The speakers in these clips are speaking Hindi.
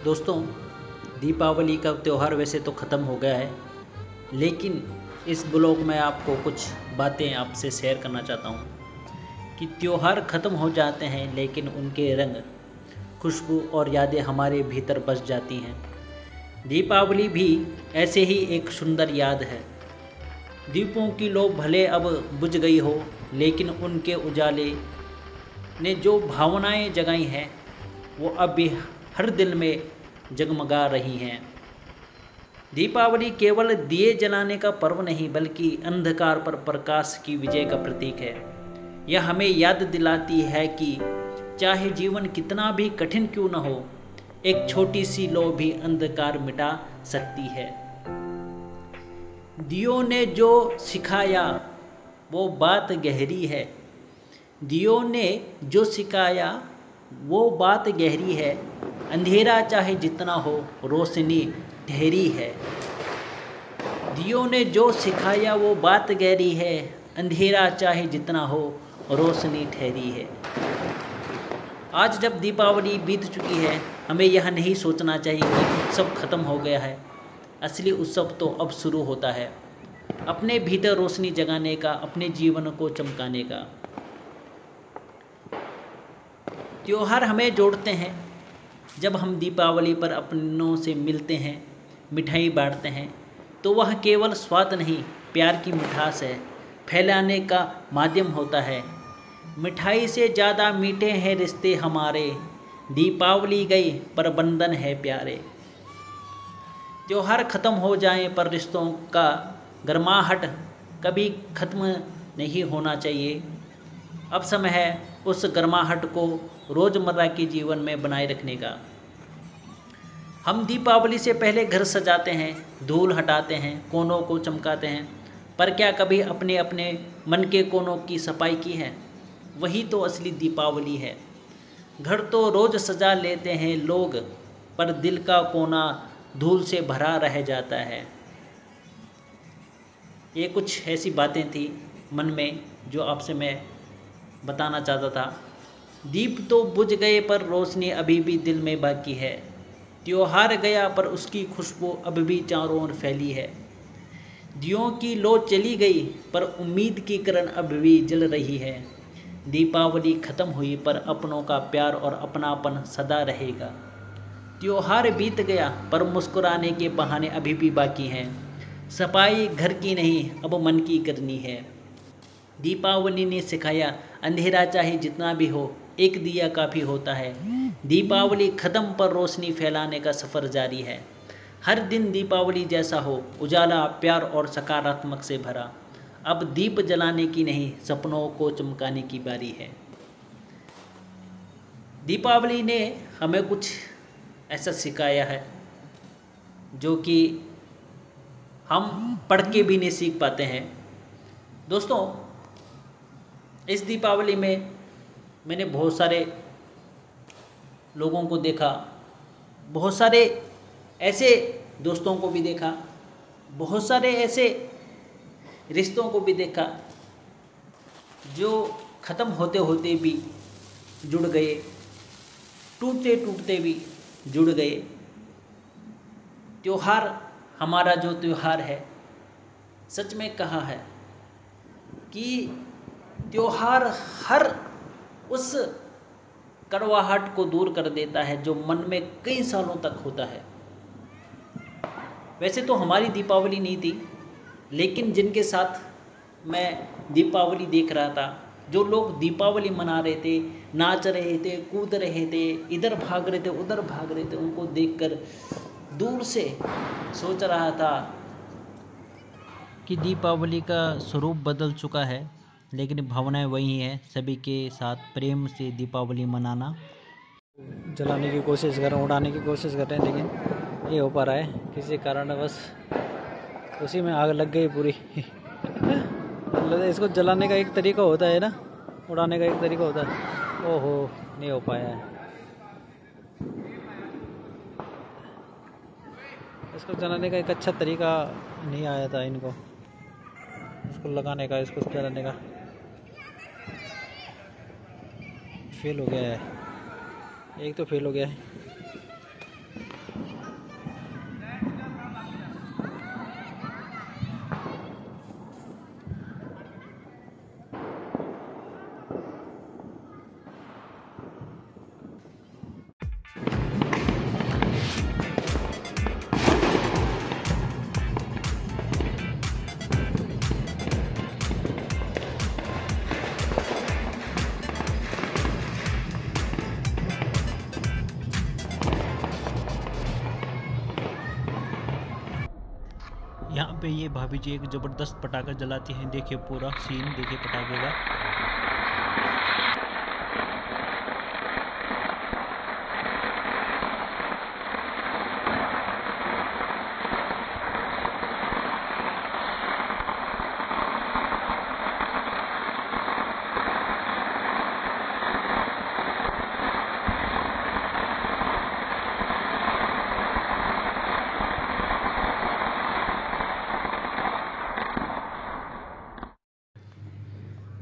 दोस्तों, दीपावली का त्यौहार वैसे तो ख़त्म हो गया है, लेकिन इस ब्लॉग में आपको कुछ बातें आपसे शेयर करना चाहता हूँ कि त्यौहार ख़त्म हो जाते हैं लेकिन उनके रंग, खुशबू और यादें हमारे भीतर बस जाती हैं। दीपावली भी ऐसे ही एक सुंदर याद है। दीपों की लौ भले अब बुझ गई हो, लेकिन उनके उजाले ने जो भावनाएं जगाई हैं वो अब भी हर दिल में जगमगा रही हैं। दीपावली केवल दिए जलाने का पर्व नहीं बल्कि अंधकार पर प्रकाश की विजय का प्रतीक है। यह हमें याद दिलाती है कि चाहे जीवन कितना भी कठिन क्यों न हो, एक छोटी सी लौ भी अंधकार मिटा सकती है। दियों ने जो सिखाया वो बात गहरी है। दियों ने जो सिखाया वो बात गहरी है। अंधेरा चाहे जितना हो, रोशनी ठहरी है। दियों ने जो सिखाया वो बात गहरी है। अंधेरा चाहे जितना हो, रोशनी ठहरी है। आज जब दीपावली बीत चुकी है, हमें यह नहीं सोचना चाहिए कि उत्सव खत्म हो गया है। असली उत्सव तो अब शुरू होता है, अपने भीतर रोशनी जगाने का, अपने जीवन को चमकाने का। त्योहार हमें जोड़ते हैं। जब हम दीपावली पर अपनों से मिलते हैं, मिठाई बांटते हैं, तो वह केवल स्वाद नहीं, प्यार की मिठास है, फैलाने का माध्यम होता है। मिठाई से ज़्यादा मीठे हैं रिश्ते हमारे। दीपावली गई पर बंधन है प्यारे। त्योहार ख़त्म हो जाए पर रिश्तों का गर्माहट कभी ख़त्म नहीं होना चाहिए। अब समय है उस गर्माहट को रोज़मर्रा के जीवन में बनाए रखने का। हम दीपावली से पहले घर सजाते हैं, धूल हटाते हैं, कोनों को चमकाते हैं, पर क्या कभी अपने अपने मन के कोनों की सफाई की है? वही तो असली दीपावली है। घर तो रोज़ सजा लेते हैं लोग, पर दिल का कोना धूल से भरा रह जाता है। ये कुछ ऐसी बातें थी मन में जो आपसे मैं बताना चाहता था। दीप तो बुझ गए पर रोशनी अभी भी दिल में बाकी है। त्योहार गया पर उसकी खुशबू अब भी चारों ओर फैली है। दियों की लौ चली गई पर उम्मीद की किरण अब भी जल रही है। दीपावली ख़त्म हुई पर अपनों का प्यार और अपनापन सदा रहेगा। त्योहार बीत गया पर मुस्कुराने के बहाने अभी भी बाकी हैं। सफाई घर की नहीं, अब मन की करनी है। दीपावली ने सिखाया अंधेरा चाहे जितना भी हो, एक दिया काफ़ी होता है। दीपावली ख़त्म पर रोशनी फैलाने का सफ़र जारी है। हर दिन दीपावली जैसा हो, उजाला, प्यार और सकारात्मक से भरा। अब दीप जलाने की नहीं, सपनों को चमकाने की बारी है। दीपावली ने हमें कुछ ऐसा सिखाया है जो कि हम पढ़ के भी नहीं सीख पाते हैं। दोस्तों, इस दीपावली में मैंने बहुत सारे लोगों को देखा, बहुत सारे ऐसे दोस्तों को भी देखा, बहुत सारे ऐसे रिश्तों को भी देखा जो ख़त्म होते होते भी जुड़ गए, टूटते टूटते भी जुड़ गए। त्योहार, हमारा जो त्योहार है, सच में कहा है कि त्योहार हर उस कड़वाहट को दूर कर देता है जो मन में कई सालों तक होता है। वैसे तो हमारी दीपावली नहीं थी, लेकिन जिनके साथ मैं दीपावली देख रहा था, जो लोग दीपावली मना रहे थे, नाच रहे थे, कूद रहे थे, इधर भाग रहे थे, उधर भाग रहे थे, उनको देखकर दूर से सोच रहा था कि दीपावली का स्वरूप बदल चुका है, लेकिन भावनाएं वही हैं। सभी के साथ प्रेम से दीपावली मनाना, जलाने की कोशिश कर रहे हैं, उड़ाने की कोशिश कर रहे हैं, लेकिन ये हो पा रहा है किसी कारण बस उसी में आग लग गई पूरी। इसको जलाने का एक तरीका होता है ना, उड़ाने का एक तरीका होता है। ओहो, नहीं हो पाया है। इसको जलाने का एक अच्छा तरीका नहीं आया था इनको, इसको लगाने का, इसको जलाने का। फेल हो गया है, एक तो फेल हो गया है। यहाँ पे ये भाभी जी एक ज़बरदस्त पटाखा जलाती हैं। देखिए पूरा सीन देखिए पटाखे का।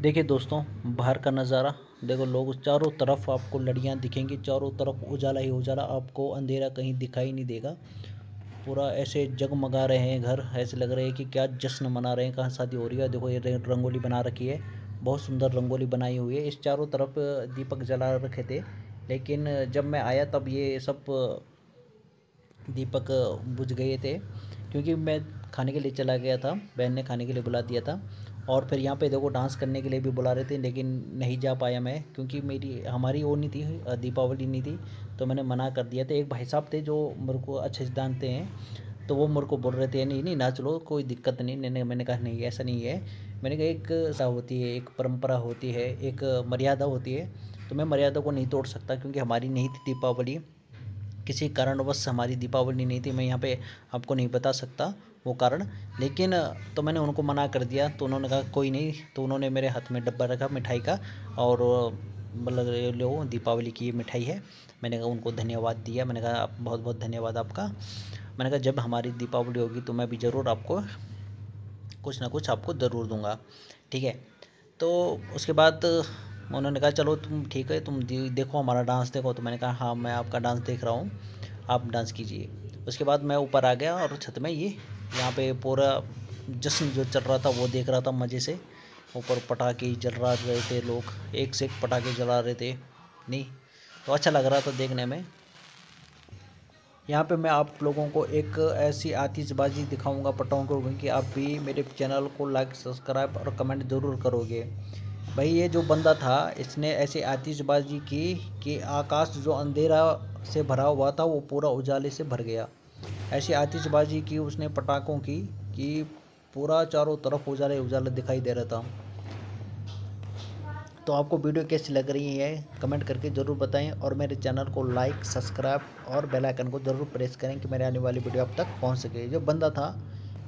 देखिए दोस्तों बाहर का नज़ारा देखो, लोग चारों तरफ आपको लड़ियाँ दिखेंगी, चारों तरफ उजाला ही उजाला, आपको अंधेरा कहीं दिखाई नहीं देगा। पूरा ऐसे जगमगा रहे हैं घर, ऐसे लग रहे हैं कि क्या जश्न मना रहे हैं, कहाँ शादी हो रही है। देखो ये रंगोली बना रखी है, बहुत सुंदर रंगोली बनाई हुई है। इस चारों तरफ दीपक जला रखे थे, लेकिन जब मैं आया तब ये सब दीपक बुझ गए थे, क्योंकि मैं खाने के लिए चला गया था, बहन ने खाने के लिए बुला दिया था। और फिर यहाँ पे देखो डांस करने के लिए भी बुला रहे थे, लेकिन नहीं जा पाया मैं, क्योंकि हमारी वो नहीं थी, दीपावली नहीं थी, तो मैंने मना कर दिया था। एक भाई साहब थे जो मेरे को अच्छे से जानते हैं, तो वो मेरे को बोल रहे थे नहीं नहीं ना चलो कोई दिक्कत नहीं। मैंने कहा नहीं ऐसा नहीं है। मैंने कहा एक सा होती है, एक परंपरा होती है, एक मर्यादा होती है, तो मैं मर्यादा को नहीं तोड़ सकता, क्योंकि हमारी नहीं थी दीपावली, किसी कारणवश हमारी दीपावली नहीं थी। मैं यहाँ पे आपको नहीं बता सकता वो कारण, लेकिन तो मैंने उनको मना कर दिया, तो उन्होंने कहा कोई नहीं। तो उन्होंने मेरे हाथ में डब्बा रखा मिठाई का, और मतलब लो दीपावली की ये मिठाई है। मैंने कहा उनको धन्यवाद दिया, मैंने कहा बहुत बहुत धन्यवाद आपका। मैंने कहा जब हमारी दीपावली होगी तो मैं भी ज़रूर आपको कुछ ना कुछ आपको ज़रूर दूँगा, ठीक है। तो उसके बाद उन्होंने कहा चलो तुम ठीक है, तुम देखो हमारा डांस देखो। तो मैंने कहा हाँ मैं आपका डांस देख रहा हूँ, आप डांस कीजिए। उसके बाद मैं ऊपर आ गया और छत में यहाँ पे पूरा जश्न जो चल रहा था वो देख रहा था मज़े से। ऊपर पटाखे जला रहे थे लोग, एक से एक पटाखे जला रहे थे, नहीं तो अच्छा लग रहा था देखने में। यहाँ पे मैं आप लोगों को एक ऐसी आतिशबाजी दिखाऊंगा पटाखों की, कि आप भी मेरे चैनल को लाइक सब्सक्राइब और कमेंट ज़रूर करोगे। भाई ये जो बंदा था इसने ऐसी आतिशबाजी की कि आकाश जो अंधेरा से भरा हुआ था वो पूरा उजाले से भर गया। ऐसी आतिशबाजी की उसने पटाखों की कि पूरा चारों तरफ उजाले उजाले दिखाई दे रहा था। तो आपको वीडियो कैसी लग रही है कमेंट करके ज़रूर बताएं, और मेरे चैनल को लाइक सब्सक्राइब और बेल आइकन को ज़रूर प्रेस करें कि मेरे आने वाली वीडियो आप तक पहुंच सके। जो बंदा था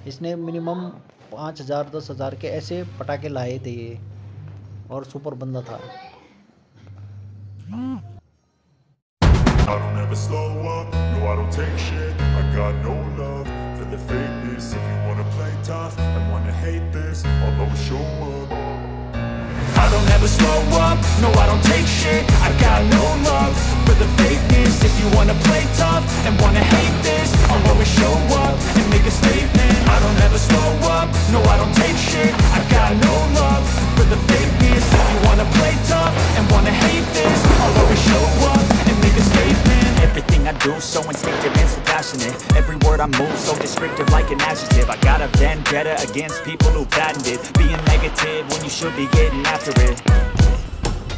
इसने मिनिमम 5000 10,000 के ऐसे पटाखे लाए थे ये, और सुपर बंदा था। I don't ever slow up, no I don't take shit. I got no love for the fakeness. If you wanna play tough and wanna hate this, I'll always show up. I don't ever slow up, no I don't take shit. I got no love for the fakeness. If you wanna play tough and wanna hate this, I'll always show up and make a statement. I don't ever slow up, no I don't take shit. I got no love for the fakeness. If you wanna play tough and wanna hate this, I'll always show up and make a statement. Everything I do so instinctive and so passionate. Every word I move so descriptive like an adjective. I got a vendetta against people who patented being negative when you should be getting after it.